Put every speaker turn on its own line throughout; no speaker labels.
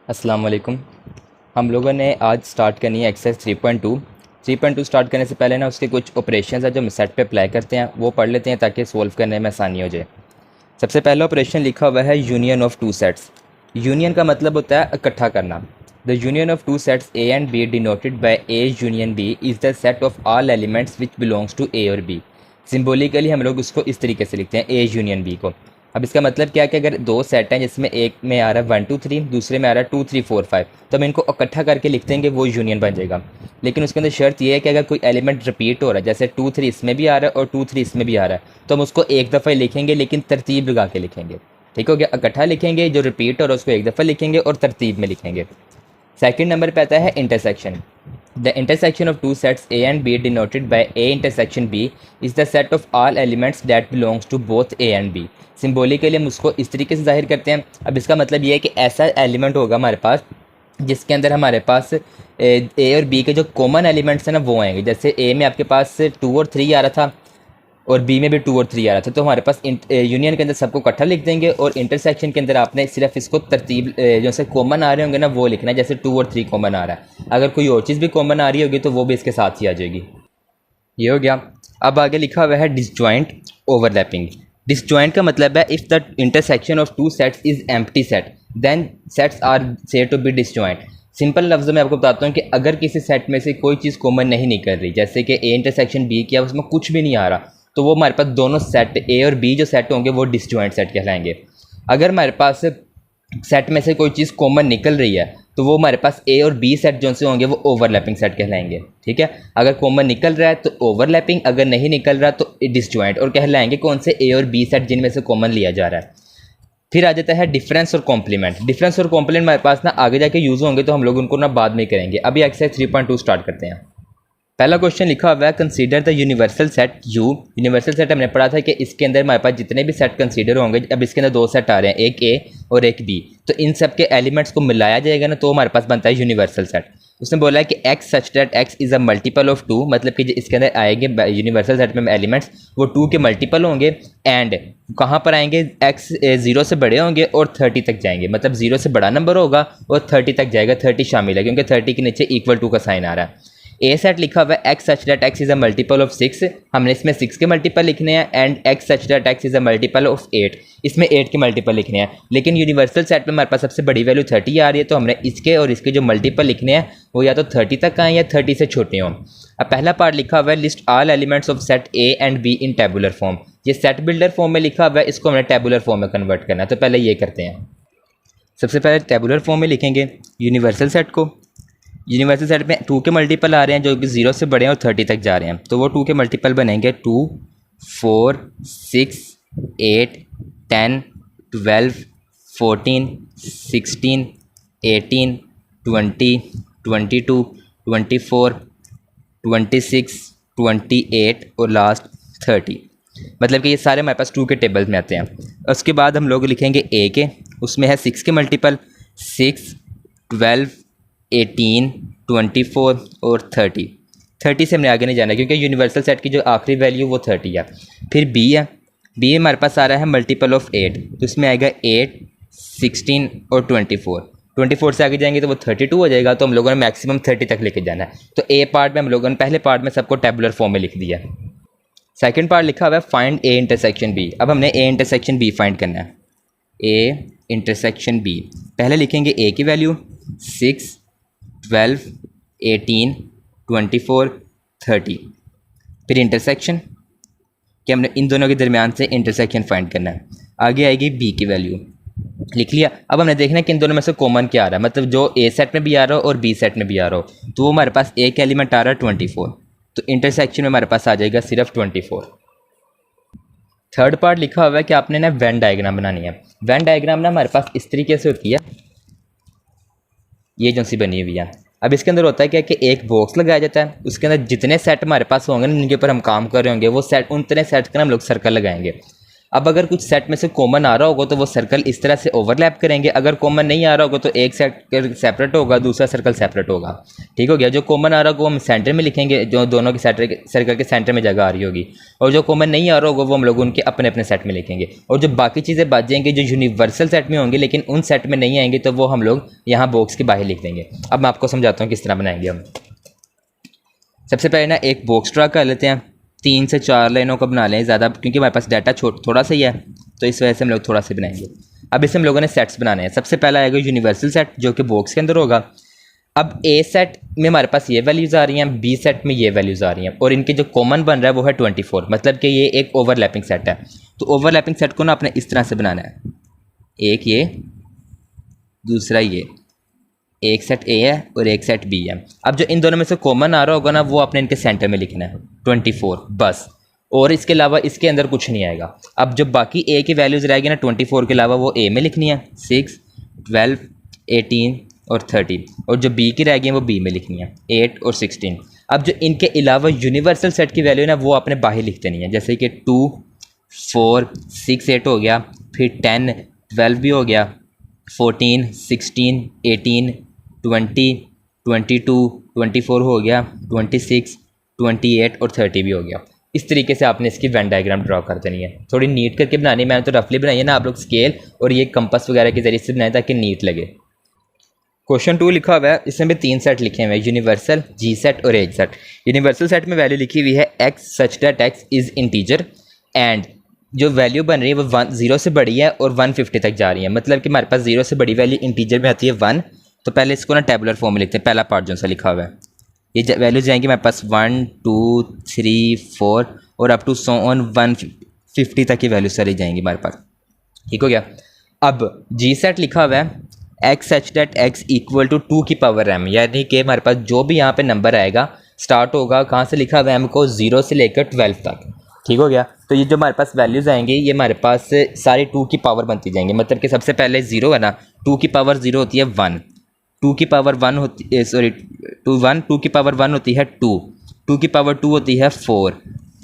अस्सलाम वालेकुम। हम लोगों ने आज स्टार्ट करनी है एक्सरसाइज 3.2। 3.2 स्टार्ट करने से पहले ना उसके कुछ ऑपरेशंस हैं जो हम सेट पे अप्लाई करते हैं, वो पढ़ लेते हैं ताकि सॉल्व करने में आसानी हो जाए। सबसे पहला ऑपरेशन लिखा हुआ है union of two sets. Union का मतलब होता है इकट्ठा करना। The union of two sets A and B denoted by A union B is the set of all elements which belongs to A और बी। सिम्बोलिकली हम लोग उसको इस तरीके से लिखते हैं ए यूनियन बी को। अब इसका मतलब क्या है कि अगर दो सेट हैं जिसमें एक में आ रहा है 1 2 3, दूसरे में आ रहा है 2 3 4 5, तो हम इनको इकट्ठा करके लिख देंगे, वो यूनियन बन जाएगा। लेकिन उसके अंदर शर्त ये है कि अगर कोई एलिमेंट रिपीट हो रहा है, जैसे 2 3 इसमें भी आ रहा है और 2 3 इसमें भी आ रहा है, तो हम उसको एक दफ़ा ही लिखेंगे लेकिन तरतीब लगा के लिखेंगे। ठीक हो गया। इकट्ठा लिखेंगे, जो रिपीट हो रहा है उसको एक दफ़ा लिखेंगे और तरतीब में लिखेंगे। सेकंड नंबर पे आता है intersection. The intersection of two sets A and B denoted by A intersection B is the set of all elements that belongs to both A and B. Symbolically हम उसको इस तरीके से जाहिर करते हैं। अब इसका मतलब ये है कि ऐसा एलिमेंट होगा हमारे पास जिसके अंदर हमारे पास ए और बी के जो कॉमन एलिमेंट्स हैं ना वो आएंगे। जैसे ए में आपके पास 2 और 3 आ रहा था और बी में भी 2 और 3 आ रहा था, तो हमारे पास यूनियन के अंदर सबको इकट्ठा लिख देंगे और इंटरसेक्शन के अंदर आपने सिर्फ इसको तरतीब जैसे कॉमन आ रहे होंगे ना वो लिखना है। जैसे 2 और 3 कॉमन आ रहा है, अगर कोई और चीज़ भी कॉमन आ रही होगी तो वो भी इसके साथ ही आ जाएगी। ये हो गया। अब आगे लिखा हुआ है डिसजॉइंट ओवरलैपिंग। डिसजॉइंट का मतलब है if the intersection of two sets is empty set then sets are said to be disjoint. Simple लफ्ज़ों में आपको बताता हूँ कि अगर किसी सेट में से कोई चीज़ कॉमन नहीं निकल रही, जैसे कि ए इंटरसेक्शन बी किया उसमें कुछ भी नहीं आ रहा, तो वो हमारे पास दोनों सेट ए और बी जो सेट होंगे वो डिसजॉइंट सेट कहलाएंगे। अगर हमारे पास सेट में से कोई चीज़ कॉमन निकल रही है तो वो हमारे पास ए और बी सेट जो से होंगे वो ओवरलैपिंग सेट कहलाएंगे। ठीक है। अगर कॉमन निकल रहा है तो ओवरलैपिंग, अगर नहीं निकल रहा तो डिसजॉइंट, और कहलाएंगे कौन से ए और बी सेट जिनमें से कॉमन लिया जा रहा है। फिर आ जाता है डिफरेंस और कॉम्प्लीमेंट। डिफरेंस और कॉम्प्लीमेंट हमारे पास ना आगे जाके यूज़ होंगे तो हम लोग उनको ना बाद में करेंगे। अभी एक्सरसाइज 3.2 स्टार्ट करते हैं। पहला क्वेश्चन लिखा हुआ है consider the universal set you. Universal set हमने पढ़ा था कि इसके अंदर हमारे पास जितने भी सेट कंसीडर होंगे, अब इसके अंदर दो सेट आ रहे हैं, एक ए और एक बी, तो इन सब के एलिमेंट्स को मिलाया जाएगा ना तो हमारे पास बनता है यूनिवर्सल सेट। उसने बोला है कि x such that x is a multiple of 2, मतलब कि इसके अंदर आएंगे यूनिवर्सल सेट में एलिमेंट्स वो 2 के मल्टीपल होंगे। एंड कहाँ पर आएंगे, एक्स 0 से बड़े होंगे और 30 तक जाएंगे, मतलब 0 से बड़ा नंबर होगा और 30 तक जाएगा, 30 शामिल है क्योंकि 30 के नीचे इक्वल टू का साइन आ रहा है। ए सेट लिखा हुआ है X such that x is a multiple of 6, हमने इसमें 6 के मल्टीपल लिखने हैं। And x such that x is a multiple of 8, इसमें 8 के मल्टीपल लिखने हैं। लेकिन यूनिवर्सल सेट में हमारे पास सबसे बड़ी वैल्यू 30 आ रही है, तो हमने इसके और इसके जो मल्टीपल लिखने हैं वो या तो 30 तक आए या 30 से छोटे हों। अब पहला पार्ट लिखा हुआ है list all elements of set A and be in tabular form. ये सेट बिल्डर फॉर्म में लिखा हुआ है, इसको हमने टेबुलर फॉर्म में कन्वर्ट करना है, तो पहले ये करते हैं। सबसे पहले टेबुलर फॉर्म में लिखेंगे यूनिवर्सल सेट को। यूनिवर्सल सेट में 2 के मल्टीपल आ रहे हैं जो कि 0 से बड़े हैं और 30 तक जा रहे हैं, तो वो 2 के मल्टीपल बनेंगे 2 4 6 8 10 12 14 16 18 20 22 24 26 28 और लास्ट 30। मतलब कि ये सारे हमारे पास 2 के टेबल में आते हैं। उसके बाद हम लोग लिखेंगे ए के, उसमें है 6 के मल्टीपल 6 12 18 24 और 30। 30 से हमने आगे नहीं जाना क्योंकि यूनिवर्सल सेट की जो आखिरी वैल्यू वो 30 है। फिर बी है, बी हमारे पास आ रहा है मल्टीपल ऑफ 8, तो इसमें आएगा 8 16 और 24। 24 से आगे जाएंगे तो वो 32 हो जाएगा, तो हम लोगों ने मैक्सिमम 30 तक लेके जाना है। तो ए पार्ट में हम लोगों ने पहले पार्ट में सबको टेबुलर फॉर्म में लिख दिया। सेकंड पार्ट लिखा हुआ है फाइंड ए इंटरसेक्शन बी। अब हमने ए इंटरसेक्शन बी फाइंड करना है। ए इंटरसेक्शन बी, पहले लिखेंगे ए की वैल्यू 6 12 18 24 30। फिर इंटरसेक्शन कि हमने इन दोनों के दरमियान से इंटरसेक्शन फाइंड करना है। आगे आएगी बी की वैल्यू, लिख लिया। अब हमने देखना है कि इन दोनों में से कॉमन क्या आ रहा है, मतलब जो ए सेट में भी आ रहा हो और बी सेट में भी आ रहा हो, तो वो हमारे पास एक एलिमेंट आ रहा है 24, तो इंटरसेक्शन में हमारे पास आ जाएगा सिर्फ 24। थर्ड पार्ट लिखा हुआ है कि आपने ना वेन डायग्राम बनानी है। वेन डायग्राम ना हमारे पास इस तरीके से होती है, ये जो सी बनी हुई है। अब इसके अंदर होता है क्या कि एक बॉक्स लगाया जाता है, उसके अंदर जितने सेट हमारे पास होंगे ना जिनके ऊपर हम काम कर रहे होंगे वो सेट, उतने सेट का हम लोग सर्कल लगाएंगे। अब अगर कुछ सेट में से कॉमन आ रहा होगा तो वो सर्कल इस तरह से ओवरलैप करेंगे, अगर कॉमन नहीं आ रहा होगा तो एक सर्कल सेपरेट होगा, दूसरा सर्कल सेपरेट होगा। ठीक हो गया। जो कॉमन आ रहा होगा वो हम सेंटर में लिखेंगे, जो दोनों के सर्कल के सेंटर में जगह आ रही होगी, और जो कॉमन नहीं आ रहा होगा वो हम लोग उनके अपने अपने सेट में लिखेंगे। और जो बाकी चीज़ें बच जाएंगी जो यूनिवर्सल सेट में होंगी लेकिन उन सेट में नहीं आएंगे तो वो हम लोग यहाँ बॉक्स के बाहर लिख देंगे। अब मैं आपको समझाता हूँ किस तरह बनाएंगे हम। सबसे पहले ना एक बॉक्स ड्रा कर लेते हैं, 3 से 4 लाइनों का बना लें ज़्यादा, क्योंकि हमारे पास डाटा थोड़ा सा ही है तो इस वजह से हम लोग थोड़ा सा बनाएंगे। अब इससे हम लोगों ने सेट्स बनाने हैं। सबसे पहला आएगा यूनिवर्सल सेट जो कि बॉक्स के अंदर होगा। अब ए सेट में हमारे पास ये वैल्यूज़ आ रही हैं, बी सेट में ये वैल्यूज़ आ रही हैं, और इनके जो कॉमन बन रहा है वो है 24, मतलब कि ये एक ओवरलैपिंग सेट है। तो ओवरलैपिंग सेट को ना आपने इस तरह से बनाना है, एक ये, दूसरा ये, एक सेट ए है और एक सेट बी है। अब जो इन दोनों में से कॉमन आ रहा होगा ना वो आपने इनके सेंटर में लिखना है 24 बस, और इसके अलावा इसके अंदर कुछ नहीं आएगा। अब जो बाकी ए की वैल्यूज़ रहेगी ना 24 के अलावा वो ए में लिखनी है, 6, 12, 18 और 30, और जो बी की रहेगी वो बी में लिखनी है, 8 और 16। अब जो इनके अलावा यूनिवर्सल सेट की वैल्यू है ना वो आपने बाहर लिख देनी है, जैसे कि 2, 4, 6, 8 हो गया, फिर 10, 12 भी हो गया, 14, 16, 18, 20, 22, 24 हो गया, 26, 28 और 30 भी हो गया। इस तरीके से आपने इसकी वेन डायग्राम ड्रॉ कर देनी है। थोड़ी नीट करके बनानी है, मैंने तो रफली बनाई है ना, आप लोग स्केल और ये कंपास वगैरह के जरिए से बनाए ताकि नीट लगे। क्वेश्चन 2 लिखा हुआ है, इसमें भी 3 सेट लिखे हुए हैं, यूनिवर्सल, जी सेट और एज सेट। यूनिवर्सल सेट में वैल्यू लिखी हुई है X such that x is integer, and जो वैल्यू बन रही है वो 0 से बड़ी है और 150 तक जा रही है, मतलब कि हमारे पास 0 से बड़ी वैल्यू इंटीजर में आती है 1। तो पहले इसको ना टेबुलर फॉर्म में लिखते हैं, पहला पार्ट जो सा लिखा हुआ है, ये वैल्यू जाएंगी हमारे पास 1, 2, 3, 4 और अप टू सो ऑन 150 तक की वैल्यू सारी जाएंगी हमारे पास। ठीक हो गया। अब जी सेट लिखा हुआ है X such that X equal to 2 की पावर m, यानी कि हमारे पास जो भी यहाँ पे नंबर आएगा स्टार्ट होगा कहाँ से लिखा हुआ है m को 0 से लेकर 12 तक। ठीक हो गया। तो ये जो हमारे पास वैल्यूज़ आएंगी ये हमारे पास सारी 2 की पावर बनती जाएंगी, मतलब कि सबसे पहले 0 है ना, 2 की पावर 0 होती है 1, 2 की पावर 1 होती सॉरी 2 की पावर 1 होती है 2, 2 की पावर 2 होती है 4,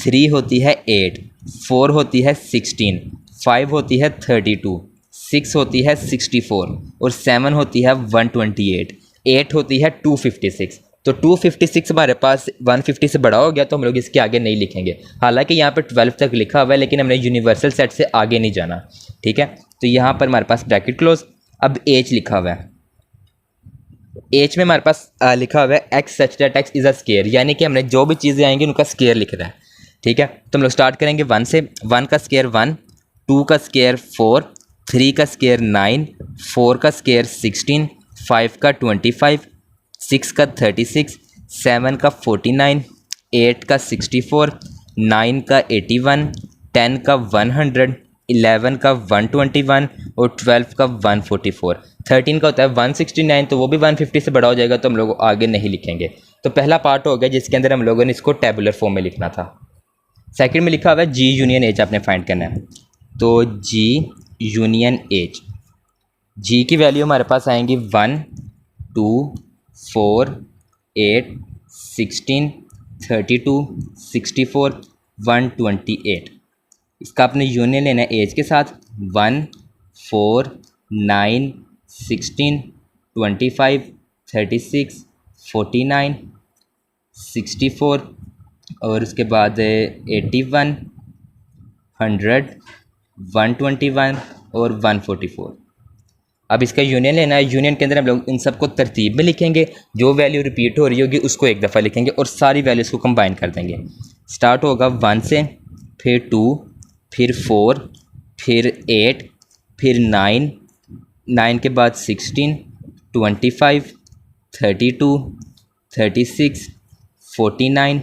3 होती है 8, 4 होती है 16, 5 होती है 32, 6 होती है 64 और 7 होती है 128, 8 होती है 256। तो 256 हमारे पास 150 से बड़ा हो गया तो हम लोग इसके आगे नहीं लिखेंगे, हालांकि यहाँ पर 12 तक लिखा हुआ है लेकिन हमने यूनिवर्सल सेट से आगे नहीं जाना। ठीक है, तो यहाँ पर हमारे पास ब्रैकेट क्लोज। अब एच लिखा हुआ है, एच में हमारे पास लिखा हुआ है X such that x is a square, यानी कि हमने जो भी चीज़ें आएंगी उनका स्केयर लिख रहा है। ठीक है, तो हम लोग स्टार्ट करेंगे 1 से। 1 का स्केयर 1, 2 का स्केयर 4, 3 का स्केयर 9, 4 का स्केयर 16, 5 का 25, 6 का 36, 7 का 49, 8 का 64, 9 का 81, 10 का 100, 11 का 121 और 12 का 144। 13 का होता है 169, तो वो भी 150 से बड़ा हो जाएगा तो हम लोग आगे नहीं लिखेंगे। तो पहला पार्ट हो गया जिसके अंदर हम लोगों ने इसको टेबुलर फॉर्म में लिखना था। सेकंड में लिखा हुआ है जी यूनियन एच आपने फाइंड करना है, तो जी यूनियन एच, जी की वैल्यू हमारे पास आएंगी 1, 2, 4, 8, 16, 32, 64, 128। इसका आपने यूनियन लेना है एज के साथ 1, 4, 9, 16, 25, 36, 49, 64 और उसके बाद 81, 100, 121 और 144। अब इसका यूनियन लेना है, यूनियन के अंदर हम लोग इन सबको तरतीब में लिखेंगे, जो वैल्यू रिपीट हो रही होगी उसको एक दफ़ा लिखेंगे और सारी वैल्यूज़ को कंबाइन कर देंगे। स्टार्ट होगा 1 से, फिर 2, फिर 4, फिर 8, फिर 9, 9 के बाद 16, 25, 32, 36, 49,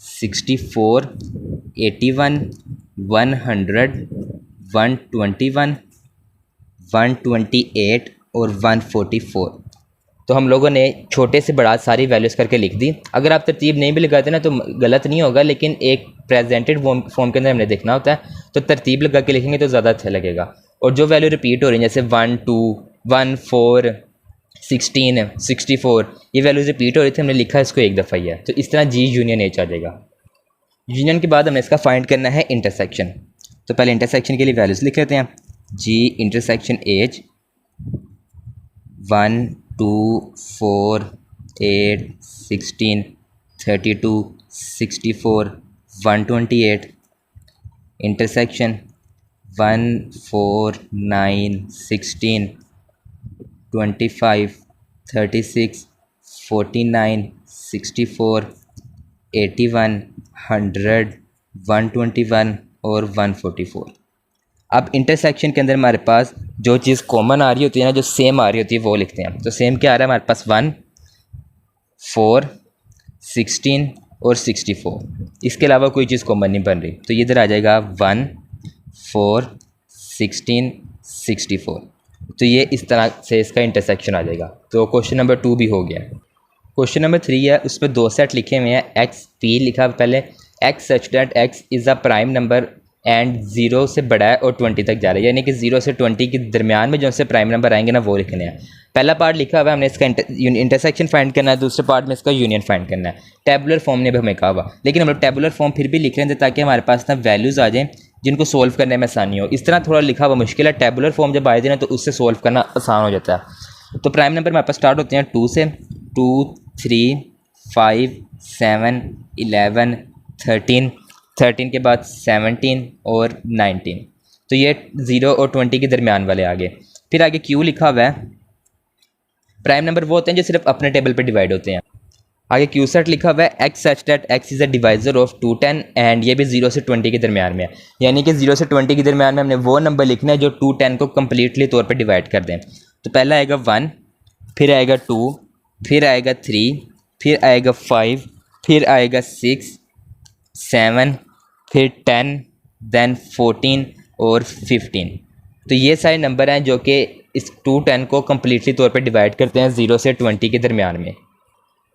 64, 81, 100, 121, 128 और 144। तो हम लोगों ने छोटे से बड़ा सारी वैल्यूज़ करके लिख दी। अगर आप तरतीब नहीं भी लगाते ना तो गलत नहीं होगा, लेकिन एक प्रेजेंटेड फॉर्म के अंदर हमने देखना होता है, तो तरतीब लगा के लिखेंगे तो ज़्यादा अच्छा लगेगा। और जो वैल्यू रिपीट हो रही है जैसे 1, 2, 1, 4, 16, 64, ये वैल्यूज़ रिपीट हो रही थी, हमने लिखा है इसको एक दफ़ा ही है, तो इस तरह जी यूनियन एच आ जाएगा। यूनियन के बाद हमें इसका फाइंड करना है इंटरसेक्शन। तो पहले इंटरसेक्शन के लिए वैल्यूज़ लिख लेते हैं। जी इंटरसेक्शन एज 1 2 4 8 16 32 64 128 इंटरसेक्शन 1 4 9 16 25 36 49 64 81 100 121 और 144। अब इंटरसेक्शन के अंदर हमारे पास जो चीज़ कॉमन आ रही होती है ना, जो सेम आ रही होती है, वो लिखते हैं। तो सेम क्या आ रहा है हमारे पास 1 4 16 और 64। इसके अलावा कोई चीज़ कॉमन नहीं बन रही, तो ये इधर आ जाएगा 1 4 16 64। तो ये इस तरह से इसका इंटरसेक्शन आ जाएगा। तो क्वेश्चन नंबर 2 भी हो गया। क्वेश्चन नंबर 3 है, उसमें 2 सेट लिखे हुए हैं। एक्स पी लिखा पहले, x such that x is a prime number and 0 से बड़ा है और 20 तक जा रहा है, यानी कि 0 से 20 के दरमियान में जो से प्राइम नंबर आएंगे ना, वो लिखने हैं। पहला पार्ट लिखा हुआ है, हमने इसका इंटरसेक्शन फाइंड करना है। दूसरे पार्ट में इसका यूनियन फाइंड करना है। टेबुलर फॉर्म ने भी हमें कहा हुआ, लेकिन हम लोग टेबुलर फॉर्म फिर भी लिख रहे हैं ताकि हमारे पास ना वैल्यूज़ आ जाएँ जिनको सोल्व करने में आसानी हो। इस तरह थोड़ा लिखा हुआ मुश्किल है, टेबुलर फॉर्म जब आए थे ना तो उससे सोल्व करना आसान हो जाता है। तो प्राइम नंबर हमारे पास स्टार्ट होते हैं 2 से, 2 3 5 7 11 13 13 के बाद 17 और 19। तो ये 0 और 20 के दरमियान वाले आगे। फिर आगे क्यू लिखा हुआ है। प्राइम नंबर वो होते हैं जो सिर्फ अपने टेबल पे डिवाइड होते हैं। आगे क्यू सेट लिखा हुआ है, X such that x is a divisor of 210 and ये भी 0 से 20 के दरमियान में है, यानी कि 0 से 20 के दरमियान में हमने वो नंबर लिखना है जो 210 को कम्प्लीटली तौर पर डिवाइड कर दें। तो पहला आएगा 1, फिर आएगा 2, फिर आएगा 3, फिर आएगा 5, फिर आएगा 6 7, फिर 10, देन 14 और 15। तो ये सारे नंबर हैं जो कि इस 210 को कम्प्लीटली तौर पे डिवाइड करते हैं 0 से 20 के दरमियान में।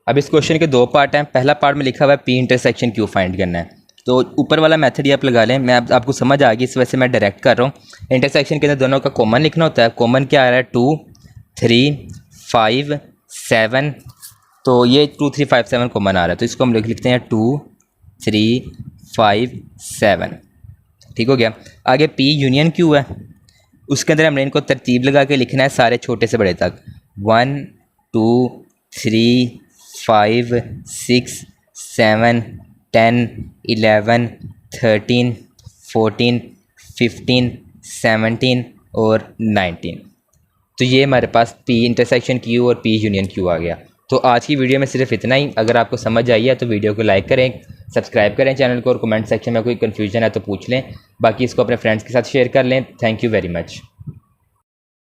अब इस क्वेश्चन के 2 पार्ट हैं। पहला पार्ट में लिखा हुआ है पी इंटरसेक्शन क्यू फाइंड करना है। तो ऊपर वाला मेथड ही आप लगा लें, मैं आपको समझ आ गई, इस वजह से मैं डायरेक्ट कर रहा हूँ। इंटरसेक्शन के अंदर दोनों का कॉमन लिखना होता है। कॉमन क्या आ रहा है 2 3 5 7, तो ये 2 3 5 7 कॉमन आ रहा है, तो इसको हम लिखते हैं 2 3 5 7। ठीक हो गया। आगे पी यूनियन क्यू है, उसके अंदर हमने इनको तरतीब लगा के लिखना है सारे छोटे से बड़े तक। 1 2 3 5 6 7 10 11 13 14 15 17 और 19। तो ये हमारे पास पी इंटरसेक्शन क्यू और पी यूनियन क्यू आ गया। तो आज की वीडियो में सिर्फ इतना ही। अगर आपको समझ आई है तो वीडियो को लाइक करें, सब्सक्राइब करें चैनल को, और कमेंट सेक्शन में कोई कन्फ्यूजन है तो पूछ लें। बाकी इसको अपने फ्रेंड्स के साथ शेयर कर लें। Thank you very much.